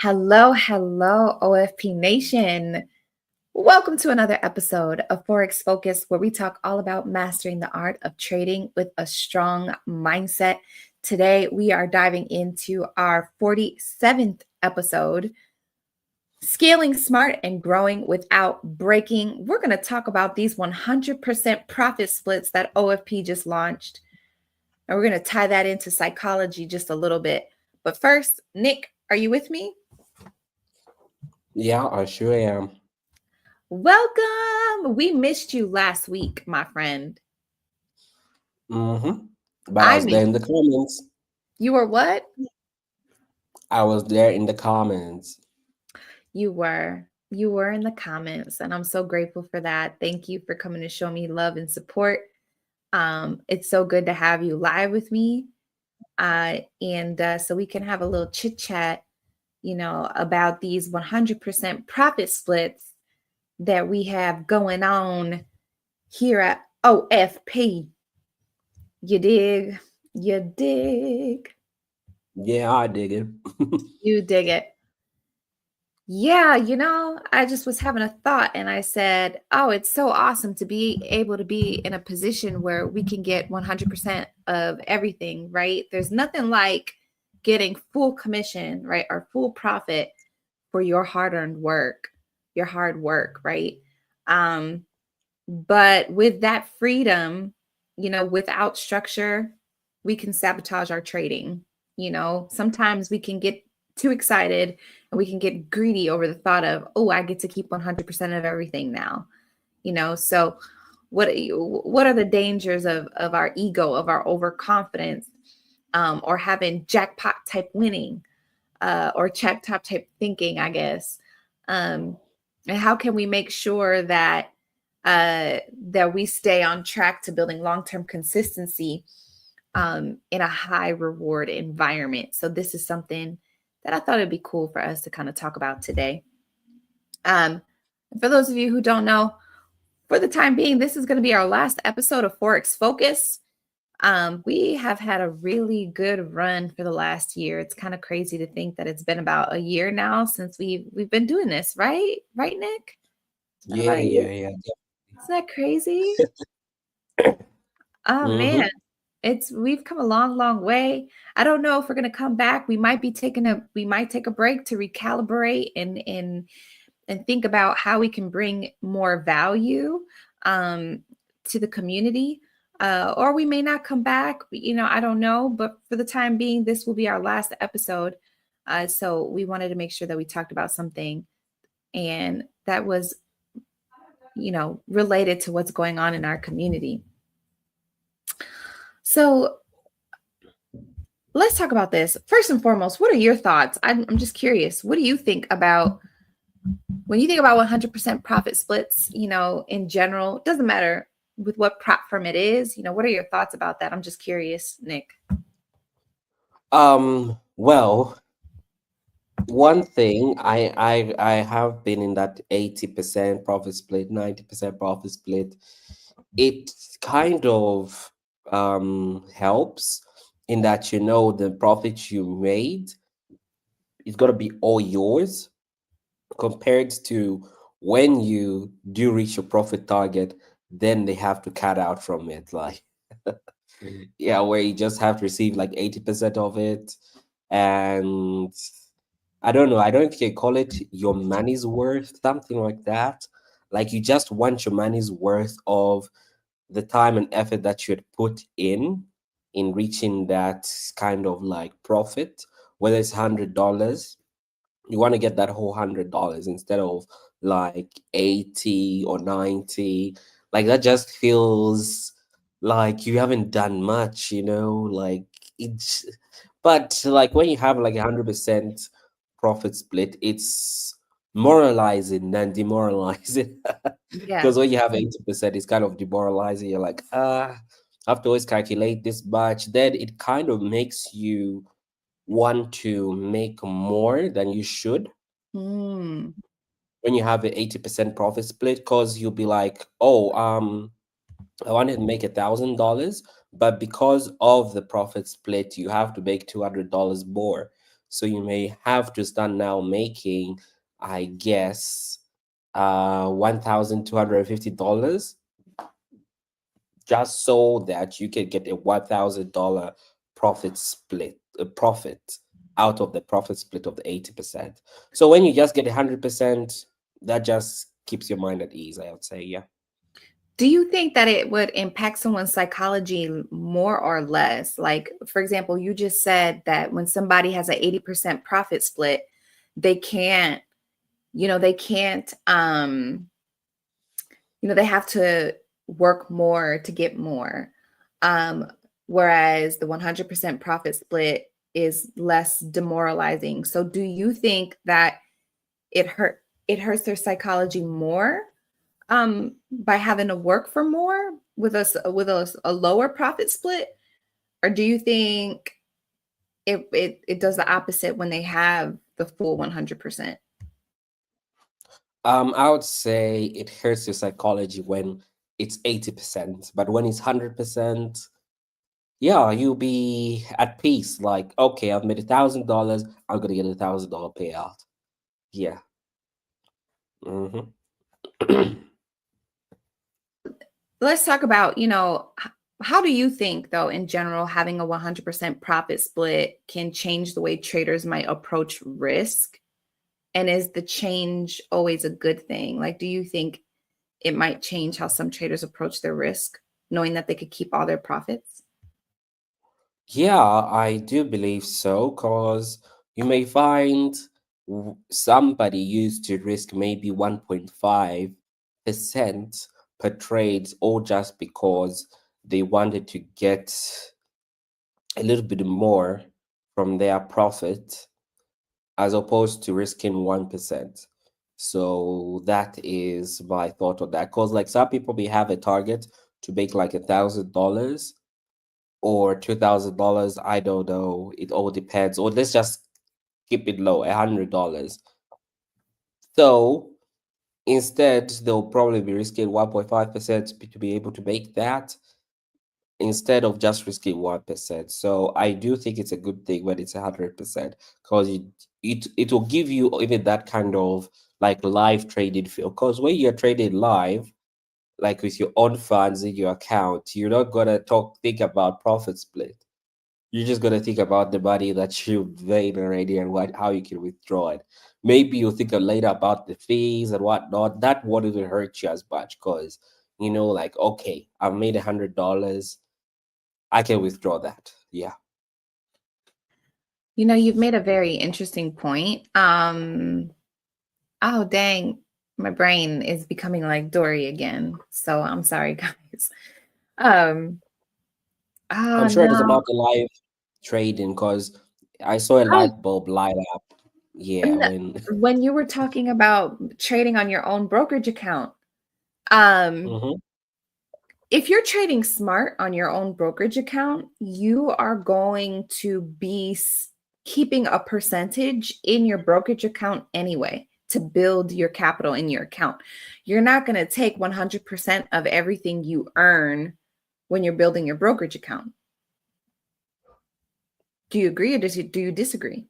Hello, hello, OFP Nation. Welcome to another episode of Forex Focus, where we talk all about mastering the art of trading with a strong mindset. Today, we are diving into our 47th episode, Scaling Smart and Growing Without Breaking. We're going to talk about these 100% profit splits that OFP just launched. And we're going to tie that into psychology just a little bit. But first, Nick, are you with me? Yeah, I sure am. Welcome. We missed you last week, my friend. Mm-hmm. But I I was there mean, in the comments. you were what? I was there in the comments. You were. You were in the comments, and I'm so grateful for that. Thank you for coming to show me love and support. It's so good to have you live with me. And so we can have a little chit chat, about these 100% profit splits that we have going on here at OFP. You dig? You dig? Yeah, I dig it. You dig it. Yeah, I just was having a thought and I said, oh, it's so awesome to be able to be in a position where we can get 100% of everything, right? There's nothing like getting full commission, right? Or full profit for your hard-earned work, your hard work, right? Um, but with that freedom, without structure, we can sabotage our trading. Sometimes we can get too excited and we can get greedy over the thought of, oh, I get to keep 100% of everything now. So what are the dangers of our ego, of our overconfidence, or having jackpot type winning, or jackpot type thinking, I guess. And how can we make sure that we stay on track to building long-term consistency in a high reward environment? So this is something that I thought it'd be cool for us to kind of talk about today. For those of you who don't know, for the time being, this is going to be our last episode of Forex Focus. We have had a really good run for the last year. It's kind of crazy to think that it's been about a year now since we've been doing this, right? Right, Nick? It's been about Yeah, a year. yeah, yeah. Isn't that crazy? Oh man, Mm-hmm. we've come a long, long way. I don't know if we're gonna come back. We might take a break to recalibrate and think about how we can bring more value um, to the community. Or we may not come back, I don't know. But for the time being, this will be our last episode. So we wanted to make sure that we talked about something and that was, related to what's going on in our community. So let's talk about this. First and foremost, what are your thoughts? I'm just curious. What do you think about when you think about 100% profit splits, in general? It doesn't matter with what prop firm it is. What are your thoughts about that? I'm just curious, Nick. Well, one thing I have been in that 80% profit split, 90% profit split. It kind of helps in that the profit you made is gonna be all yours compared to when you do reach your profit target, then they have to cut out from it. Like, yeah, where you just have to receive like 80% of it. And I don't know, I don't think you call it your money's worth, something like that. Like, you just want your money's worth of the time and effort that you had put in reaching that kind of like profit, whether it's $100, you want to get that whole $100 instead of like 80 or 90. Like, that just feels like you haven't done much, like it's. But like when you have like 100% profit split, it's moralizing than demoralizing. Yeah. Because when you have 80%, it's kind of demoralizing. You're like, I have to always calculate this much. Then it kind of makes you want to make more than you should Mm. when you have an 80% profit split, because you'll be like, oh, I wanted to make $1,000, but because of the profit split, you have to make $200 more. So you may have to start now making, I guess, $1,250 just so that you can get a $1,000 profit split, a profit out of the profit split of the 80%. So when you just get 100%, that just keeps your mind at ease, I would say. Yeah. Do you think that it would impact someone's psychology more or less? Like, for example, you just said that when somebody has an 80% profit split, they can't, they can't, they have to work more to get more. Um, Whereas the 100% profit split is less demoralizing. So do you think that it hurts their psychology more by having to work for more with a lower profit split, or do you think it does the opposite when they have the full 100%? I would say it hurts your psychology when it's 80%, but when it's 100%, yeah, you'll be at peace. Like, okay, I've made $1,000, I'm gonna get $1,000 payout. Yeah. Hmm. Let's talk about, how do you think, though, in general, having a 100% profit split can change the way traders might approach risk? And is the change always a good thing? Like, do you think it might change how some traders approach their risk, knowing that they could keep all their profits? Yeah, I do believe so, because you may find somebody used to risk maybe 1.5% per trade, or just because they wanted to get a little bit more from their profit, as opposed to risking 1%. So that is my thought on that. Because like some people may have a target to make like $1,000 or $2,000. I don't know. It all depends. Or let's just keep it low, $100. So instead, they'll probably be risking 1.5% to be able to make that, instead of just risking 1%. So I do think it's a good thing when it's 100%, because it will give you even that kind of like live trading feel. Because when you're trading live, like with your own funds in your account, you're not gonna think about profit split. You're just gonna think about the money that you've made already and how you can withdraw it. Maybe you'll think later about the fees and whatnot. That won't even hurt you as much, because like, okay, I've made $100. I can withdraw that. Yeah. You've made a very interesting point. Oh, dang, my brain is becoming like Dory again. So I'm sorry, guys. Um, I'm oh sure it is no. about the live trading, because I saw a Oh, light bulb light up. Yeah, and when when you were talking about trading on your own brokerage account, um, Mhm. if you're trading smart on your own brokerage account, you are going to be keeping a percentage in your brokerage account anyway to build your capital in your account. You're not going to take 100% of everything you earn when you're building your brokerage account. Do you agree or do you disagree?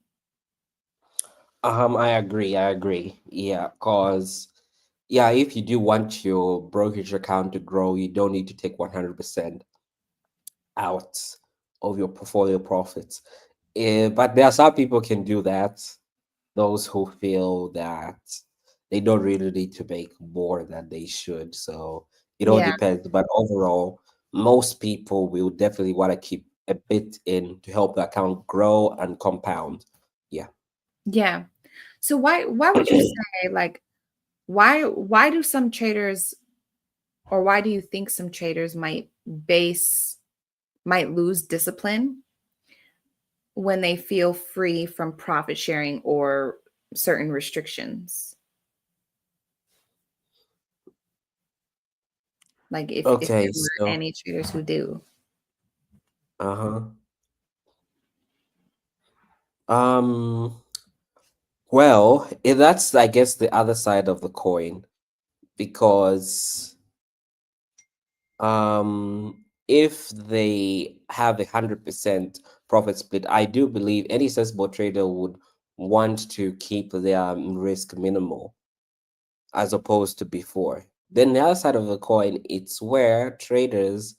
I agree. I agree. Yeah, cause yeah, if you do want your brokerage account to grow, you don't need to take 100% out of your portfolio profits. But there are some people can do that. Those who feel that they don't really need to make more than they should. So it all Yeah. depends. But overall, most people will definitely want to keep a bit in to help the account grow and compound. Yeah. Yeah. So why would you say, like, why do some traders, or why do you think some traders might lose discipline when they feel free from profit sharing or certain restrictions? Like, if Okay, there were so any traders who do. uh-huh. Um well, that's, I guess, the other side of the coin, because if they have 100% profit split, I do believe any sensible trader would want to keep their risk minimal as opposed to before. Then the other side of the coin, it's where traders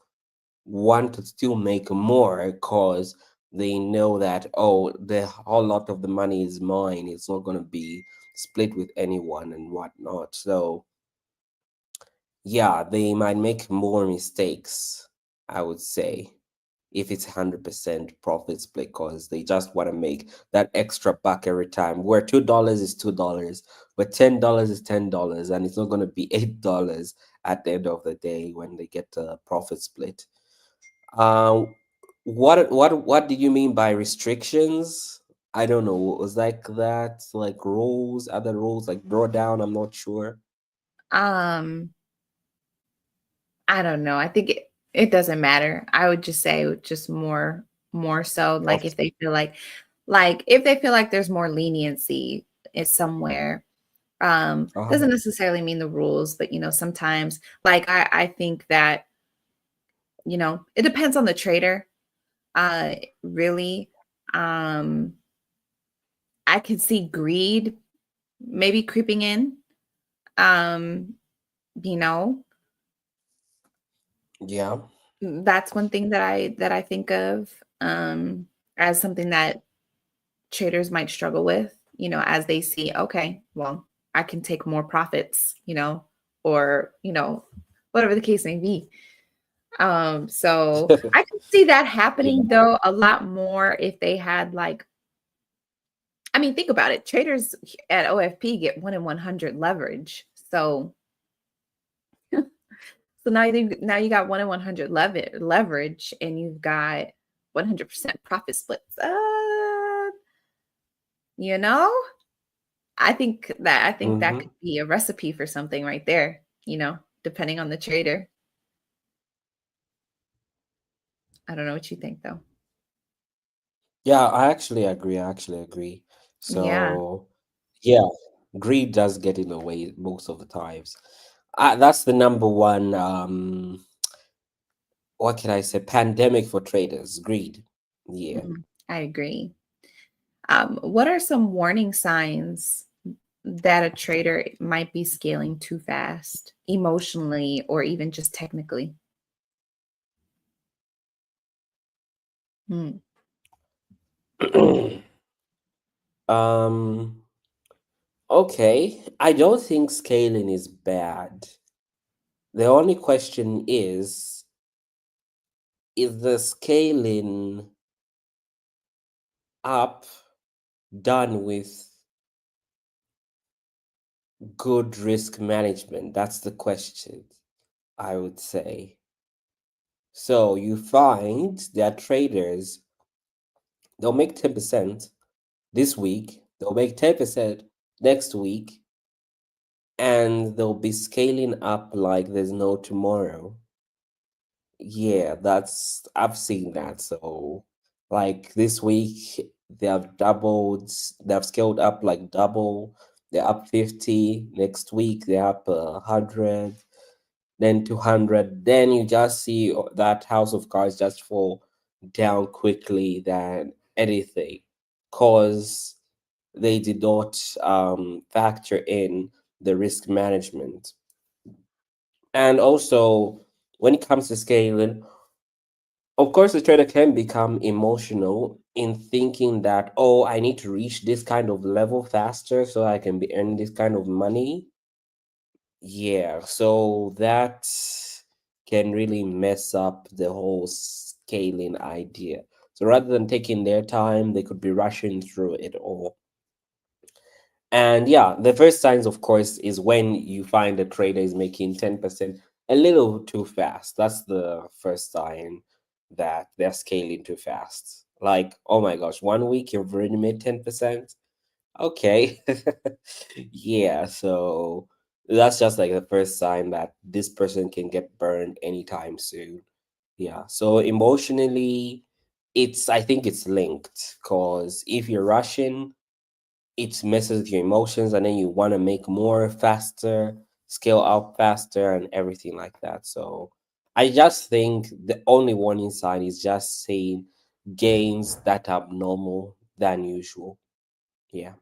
want to still make more because they know that, oh, the whole lot of the money is mine. It's not going to be split with anyone and whatnot. So yeah, they might make more mistakes, I would say, if it's 100% profit split because they just want to make that extra buck every time. Where $2 is $2, but $10 is $10, and it's not going to be $8 at the end of the day when they get a profit split. Uh, what did you mean by restrictions? I don't know. Was like that like rules, other rules like drawdown? I'm not sure. Um, I don't know. I think it doesn't matter. I would just say just more so like Profit. if they feel like if they feel like there's more leniency is somewhere. Uh-huh. Doesn't necessarily mean the rules, but sometimes like I think that, it depends on the trader. Uh really. Um I could see greed maybe creeping in. Um, you know, Yeah. that's one thing that I think of as something that traders might struggle with, as they see, okay, well, I can take more profits, or, whatever the case may be. So I can see that happening Yeah. though a lot more if they had like, I mean, think about it. Traders at OFP get 1 in 100 leverage. So now you got 1 in 100 leverage, and you've got 100% profit splits. You know, I think that Mm-hmm. could be a recipe for something right there. Depending on the trader. I don't know what you think though. Yeah, I actually agree. I actually agree. Yeah. So, yeah, greed does get in the way most of the times. That's the number one, what can I say, pandemic for traders, greed. Yeah. I agree. What are some warning signs that a trader might be scaling too fast, emotionally or even just technically? Hmm. Um, okay. I don't think scaling is bad. The only question is the scaling up done with good risk management? That's the question, I would say. So you find that traders, they'll make 10% this week, they'll make 10% next week, and they'll be scaling up like there's no tomorrow. Yeah, I've seen that. So, like this week, they have scaled up like double. They're up 50. Next week, they're up 100, then 200. Then you just see that house of cards just fall down quickly than anything because they did not factor in the risk management. And also, when it comes to scaling, of course, the trader can become emotional in thinking that, oh, I need to reach this kind of level faster so I can be earning this kind of money. Yeah, so that can really mess up the whole scaling idea. So rather than taking their time, they could be rushing through it all. And yeah, the first signs, of course, is when you find a trader is making 10% a little too fast. That's the first sign that they're scaling too fast. Like, oh my gosh, 1 week you've already made 10%. Okay. Yeah, so that's just like the first sign that this person can get burned anytime soon. Yeah, so emotionally, I think it's linked because if you're rushing, it messes with your emotions and then you want to make more faster, scale up faster and everything like that. So I just think the only warning sign is just saying gains that are abnormal than usual. Yeah.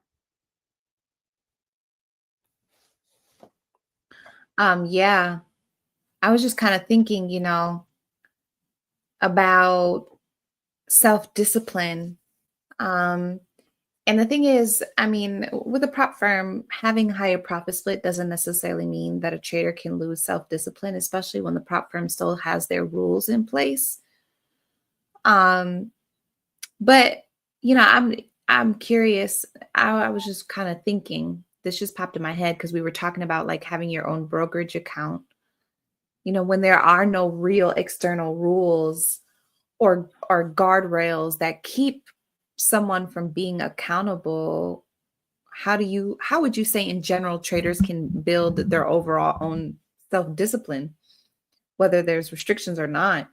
Yeah. I was just kind of thinking, about self-discipline. Um, and the thing is, I mean, with a prop firm, having higher profit split doesn't necessarily mean that a trader can lose self-discipline, especially when the prop firm still has their rules in place. Um, but I'm curious. I was just kind of thinking, this just popped in my head because we were talking about like having your own brokerage account. When there are no real external rules or guardrails that keep someone from being accountable, how would you say in general traders can build their overall own self-discipline, whether there's restrictions or not?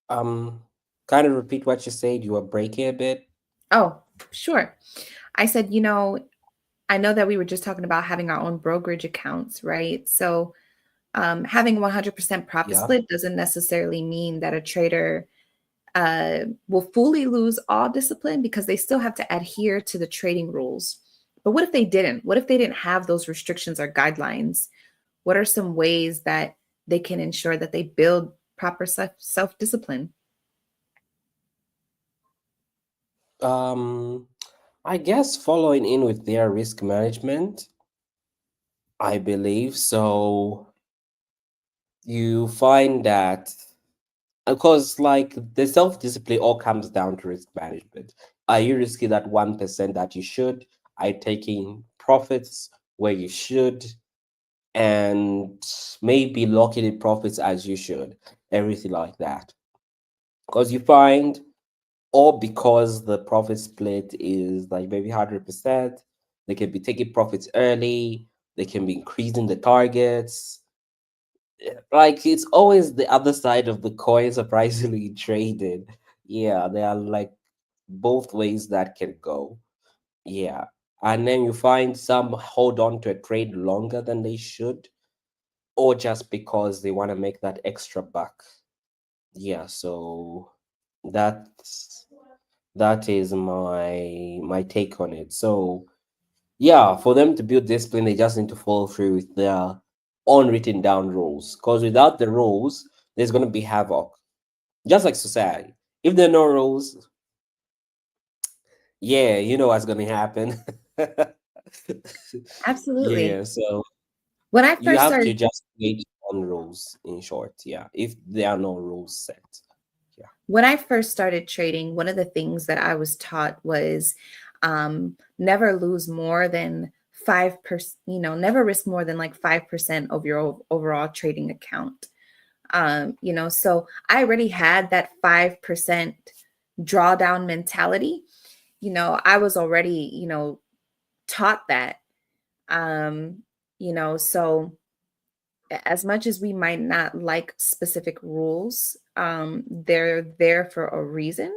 Um, Kind of repeat what you said. You were breaking a bit. Oh, sure. I said, I know that we were just talking about having our own brokerage accounts, right? So having 100% profit Yeah. split doesn't necessarily mean that a trader will fully lose all discipline because they still have to adhere to the trading rules. But what if they didn't? What if they didn't have those restrictions or guidelines? What are some ways that they can ensure that they build proper self discipline? Um, I guess following in with their risk management, I believe. So you find that, of course, like the self discipline all comes down to risk management. Are you risking that 1% that you should? Are you taking profits where you should? And maybe locking in profits as you should? Everything like that. Because you find, or because the profit split is like maybe 100%, they can be taking profits early, they can be increasing the targets. Like it's always the other side of the coin, surprisingly traded. Yeah, there are like both ways that can go. Yeah. And then you find some hold on to a trade longer than they should, or just because they want to make that extra buck. Yeah, so that's that is my take on it. So yeah, for them to build discipline, they just need to follow through with their unwritten down rules. Because without the rules, there's gonna be havoc. Just like society. If there are no rules, yeah, you know what's gonna happen. Absolutely. Yeah, so When I you first have to started just wait on rules in short, yeah. If there are no rules set. Yeah. when I first started trading, one of the things that I was taught was never lose more than 5%, never risk more than like 5% of your overall trading account. So I already had that 5% drawdown mentality. I was already, taught that. Um, so as much as we might not like specific rules, they're there for a reason.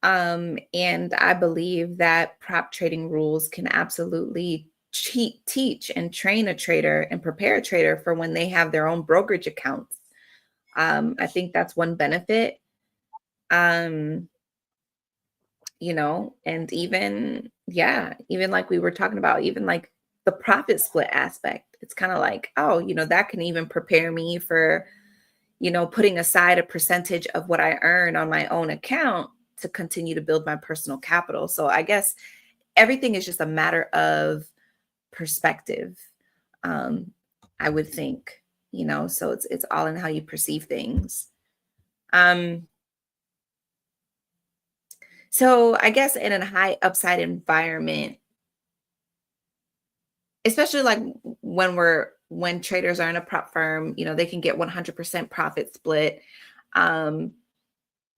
And I believe that prop trading rules can absolutely teach and train a trader and prepare a trader for when they have their own brokerage accounts. I think that's one benefit. Um, and even like we were talking about, even like the profit split aspect, it's kind of like, oh, that can even prepare me for, putting aside a percentage of what I earn on my own account to continue to build my personal capital. So I guess everything is just a matter of perspective. Um, I would think, so it's all in how you perceive things. Um, so I guess in a high upside environment, especially like when traders are in a prop firm, they can get 100% profit split. Um,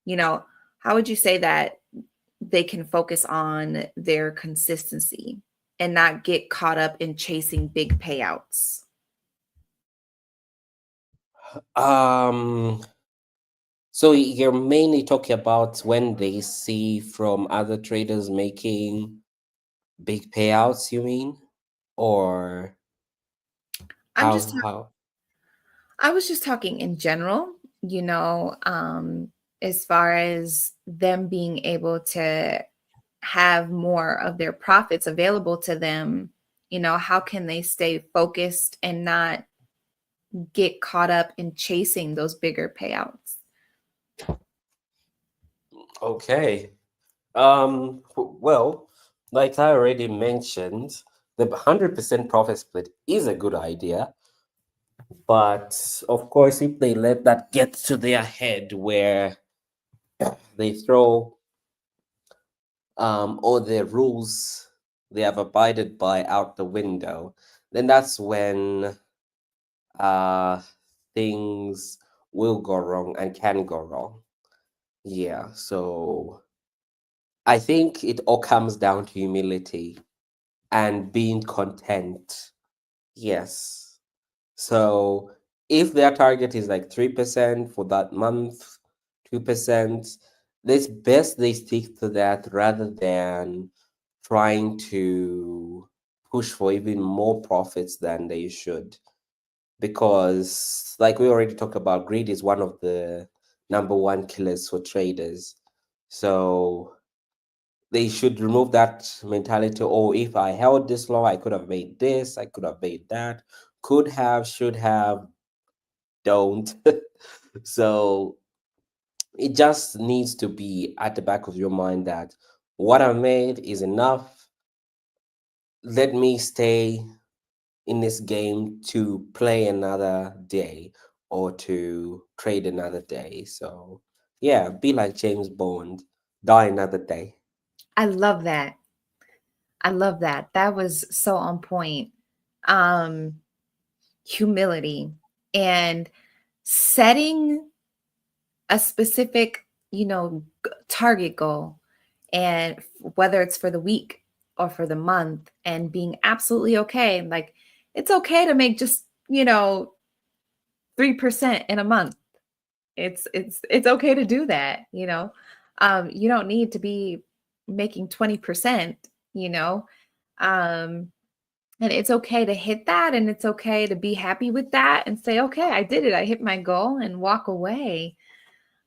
you know, how would you say that they can focus on their consistency and not get caught up in chasing big payouts? Um so you're mainly talking about when they see from other traders making big payouts, you mean? Or I'm just how? I was just talking in general, as far as them being able to have more of their profits available to them, how can they stay focused and not get caught up in chasing those bigger payouts? Okay. Well, like I already mentioned, the 100% profit split is a good idea. But of course, if they let that get to their head where they throw all the rules they have abided by out the window, then that's when uh, things will go wrong and can go wrong. Yeah, so I think it all comes down to humility and being content. Yes. So if their target is like 3% for that month, 2%, it's best they stick to that rather than trying to push for even more profits than they should. Because, like we already talked about, greed is one of the number one killers for traders. So they should remove that mentality. Oh, if I held this long, I could have made this, I could have made that, could have, should have, don't. So it just needs to be at the back of your mind that what I made is enough. Let me stay in this game to play another day or to trade another day. So, yeah, be like James Bond, die another day. I love that. I love that. That was so on point. Um, Humility and setting a specific, target goal, and whether it's for the week or for the month, and being absolutely okay. Like, it's okay to make just, 3% in a month. It's okay to do that, You don't need to be making 20%, you know. Um, and it's okay to hit that, and it's okay to be happy with that and say, okay, I did it. I hit my goal, and walk away.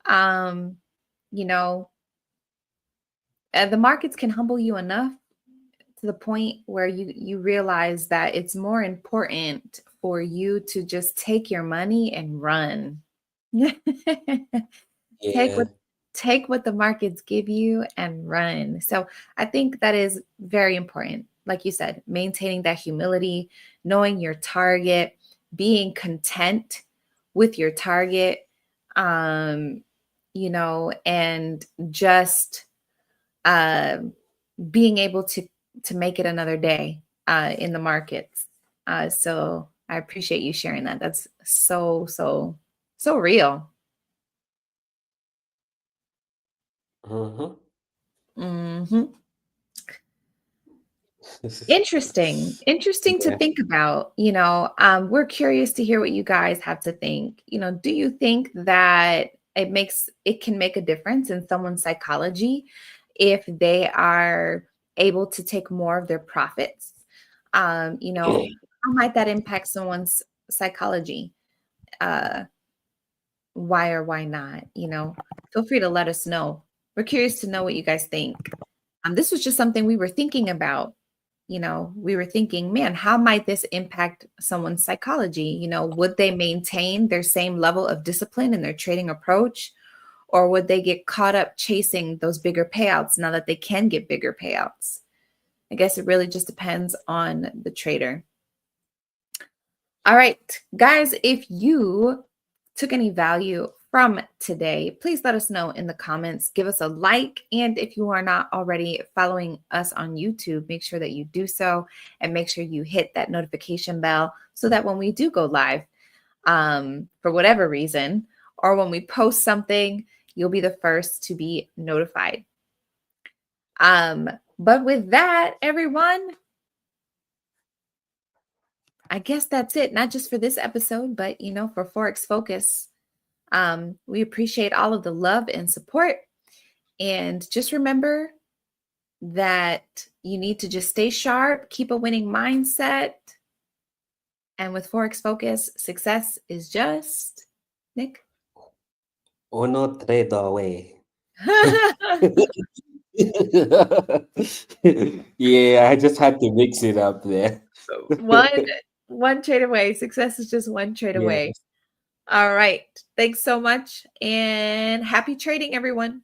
Um, you know, the markets can humble you enough to the point where you realize that it's more important for you to just take your money and run. Take Yeah. what the markets give you and run. So I think that is very important. Like you said, maintaining that humility, knowing your target, being content with your target, um, and just uh, being able to make it another day in the markets. So I appreciate you sharing that. That's so real. Hmm. Hmm. Interesting to Yeah. think about. We're curious to hear what you guys have to think. Do you think that it can make a difference in someone's psychology if they are able to take more of their profits? How might that impact someone's psychology? Uh, why or why not? Feel free to let us know. We're curious to know what you guys think. This was just something we were thinking about. We were thinking, man, how might this impact someone's psychology? Would they maintain their same level of discipline in their trading approach? Or would they get caught up chasing those bigger payouts now that they can get bigger payouts? I guess it really just depends on the trader. All right, guys, if you took any value from today, please let us know in the comments. Give us a like. And if you are not already following us on YouTube, make sure that you do so, and make sure you hit that notification bell so that when we do go live, for whatever reason, or when we post something, you'll be the first to be notified. But with that, everyone, I guess that's it, not just for this episode, but for Forex Focus. We appreciate all of the love and support. And just remember that you need to just stay sharp, keep a winning mindset, And with Forex Focus, success is just, Nick. Uno trade away. Yeah, I just had to mix it up there. one one trade away. Success is just one trade away. Yes. All right. Thanks so much and happy trading, everyone.